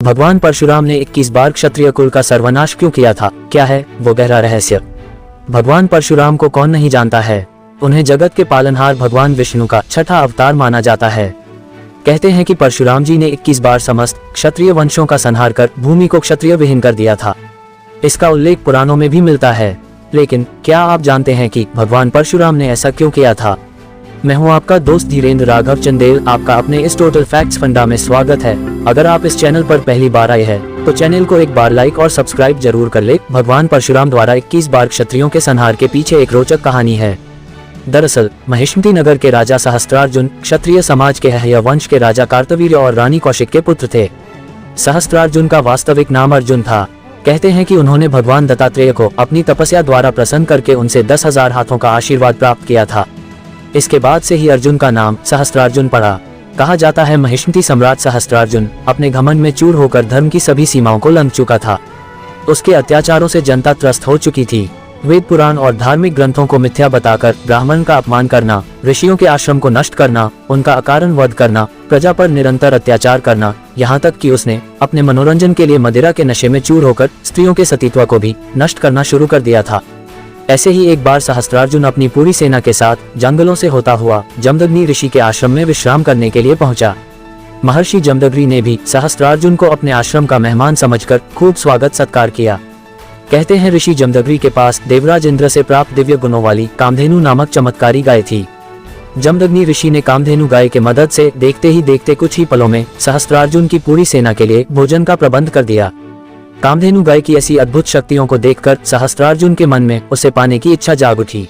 भगवान परशुराम ने 21 बार क्षत्रिय कुल का सर्वनाश क्यों किया था? क्या है वो गहरा रहस्य? भगवान परशुराम को कौन नहीं जानता है। उन्हें जगत के पालनहार भगवान विष्णु का छठा अवतार माना जाता है। कहते हैं कि परशुराम जी ने 21 बार समस्त क्षत्रिय वंशों का संहार कर भूमि को क्षत्रिय विहीन कर दिया था। इसका उल्लेख पुराणों में भी मिलता है। लेकिन क्या आप जानते हैं कि भगवान परशुराम ने ऐसा क्यों किया था? मैं हूं आपका दोस्त धीरेन्द्र राघव चंदेल। आपका अपने इस टोटल फैक्ट्स फंडा में स्वागत है। अगर आप इस चैनल पर पहली बार आए हैं तो चैनल को एक बार लाइक और सब्सक्राइब जरूर कर ले। भगवान परशुराम द्वारा 21 बार क्षत्रियों के संहार के पीछे एक रोचक कहानी है। दरअसल महिष्मती नगर के राजा सहस्त्रार्जुन क्षत्रिय समाज के हय वंश के राजा कार्तवीर्य और रानी कौशिक के पुत्र थे। सहस्त्रार्जुन का वास्तविक नाम अर्जुन था। कहते हैं कि उन्होंने भगवान दत्तात्रेय को अपनी तपस्या द्वारा प्रसन्न करके उनसे 10,000 हाथों का आशीर्वाद प्राप्त किया था। इसके बाद से ही अर्जुन का नाम सहस्त्रार्जुन पड़ा। कहा जाता है महिष्मती सम्राट सहस्त्रार्जुन अपने घमंड में चूर होकर धर्म की सभी सीमाओं को लंघ चुका था। उसके अत्याचारों से जनता त्रस्त हो चुकी थी। वेद पुराण और धार्मिक ग्रंथों को मिथ्या बताकर ब्राह्मण का अपमान करना, ऋषियों के आश्रम को नष्ट करना, उनका अकारण वध करना, प्रजा पर निरंतर अत्याचार करना, यहाँ तक कि उसने अपने मनोरंजन के लिए मदिरा के नशे में चूर होकर स्त्रियों के सतीत्व को भी नष्ट करना शुरू कर दिया था। ऐसे ही एक बार सहस्त्रार्जुन अपनी पूरी सेना के साथ जंगलों से होता हुआ जमदग्नि ऋषि के आश्रम में विश्राम करने के लिए पहुंचा। महर्षि जमदग्नि ने भी सहस्त्रार्जुन को अपने आश्रम का मेहमान समझकर खूब स्वागत सत्कार किया। कहते हैं ऋषि जमदग्नि के पास देवराज इंद्र से प्राप्त दिव्य गुणों वाली कामधेनु नामक चमत्कारी गाय थी। जमदग्नि ऋषि ने कामधेनु गाय के मदद से देखते ही देखते कुछ ही पलों में सहस्त्रार्जुन की पूरी सेना के लिए भोजन का प्रबंध कर दिया। कामधेनु गाय की ऐसी अद्भुत शक्तियों को देखकर सहस्त्रार्जुन के मन में उसे पाने की इच्छा जाग उठी।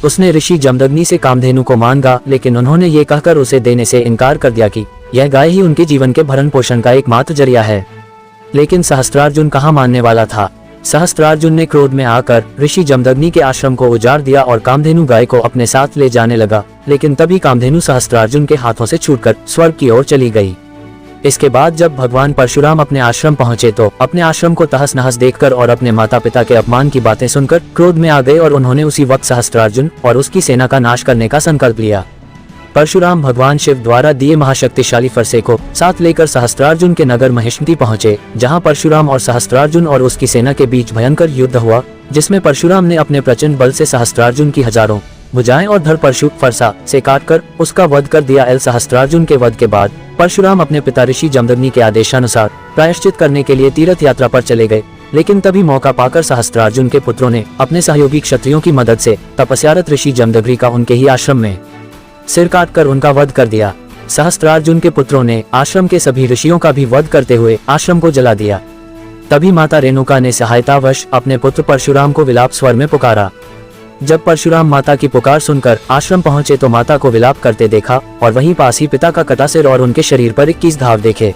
उसने ऋषि जमदग्नि से कामधेनु को मांगा, लेकिन उन्होंने ये कहकर उसे देने से इनकार कर दिया कि यह गाय ही उनके जीवन के भरण पोषण का एकमात्र जरिया है। लेकिन सहस्त्रार्जुन कहाँ मानने वाला था। सहस्त्रार्जुन ने क्रोध में आकर ऋषि जमदग्नि के आश्रम को उजाड़ दिया और कामधेनु गाय को अपने साथ ले जाने लगा। लेकिन तभी कामधेनु सहस्त्रार्जुन के हाथों से छूटकर स्वर्ग की ओर चली गई। इसके बाद जब भगवान परशुराम अपने आश्रम पहुंचे तो अपने आश्रम को तहस नहस देखकर और अपने माता पिता के अपमान की बातें सुनकर क्रोध में आ गए और उन्होंने उसी वक्त सहस्त्रार्जुन और उसकी सेना का नाश करने का संकल्प लिया। परशुराम भगवान शिव द्वारा दिए महाशक्तिशाली फरसे को साथ लेकर सहस्त्रार्जुन के नगर महिष्मती पहुंचे, जहां परशुराम और सहस्त्रार्जुन और उसकी सेना के बीच भयंकर युद्ध हुआ, जिसमें परशुराम ने अपने प्रचंड बल से सहस्त्रार्जुन की हजारों भुजाएं और धड़ परशु फरसा से काटकर उसका वध कर दिया। सहस्त्रार्जुन के वध के बाद परशुराम अपने पिता ऋषि जमदग्नि के आदेशानुसार प्रायश्चित करने के लिए तीर्थ यात्रा पर चले गए। लेकिन तभी मौका पाकर सहस्त्रार्जुन के पुत्रों ने अपने सहयोगी क्षत्रियों की मदद से तपस्यारत ऋषि जमदग्नि का उनके ही आश्रम में सिर काटकर उनका वध कर दिया। सहस्त्रार्जुन के पुत्रों ने आश्रम के सभी ऋषियों का भी वध करते हुए आश्रम को जला दिया। तभी माता रेणुका ने सहायतावश अपने पुत्र परशुराम को विलाप स्वर में पुकारा। जब परशुराम माता की पुकार सुनकर आश्रम पहुंचे तो माता को विलाप करते देखा और वहीं पास ही पिता का कटा सिर और उनके शरीर पर 21 घाव देखे।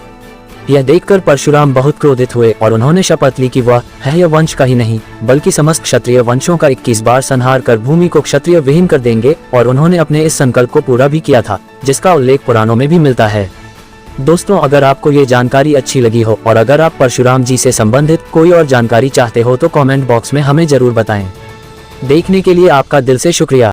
यह देखकर परशुराम बहुत क्रोधित हुए और उन्होंने शपथ ली कि वह हय वंश का ही नहीं बल्कि समस्त क्षत्रिय वंशों का 21 बार संहार कर भूमि को क्षत्रिय विहीन कर देंगे। और उन्होंने अपने इस संकल्प को पूरा भी किया था, जिसका उल्लेख पुराणों में भी मिलता है। दोस्तों, अगर आपको ये जानकारी अच्छी लगी हो और अगर आप परशुराम जी से संबंधित कोई और जानकारी चाहते हो तो कमेंट बॉक्स में हमें जरूर बताएं। देखने के लिए आपका दिल से शुक्रिया।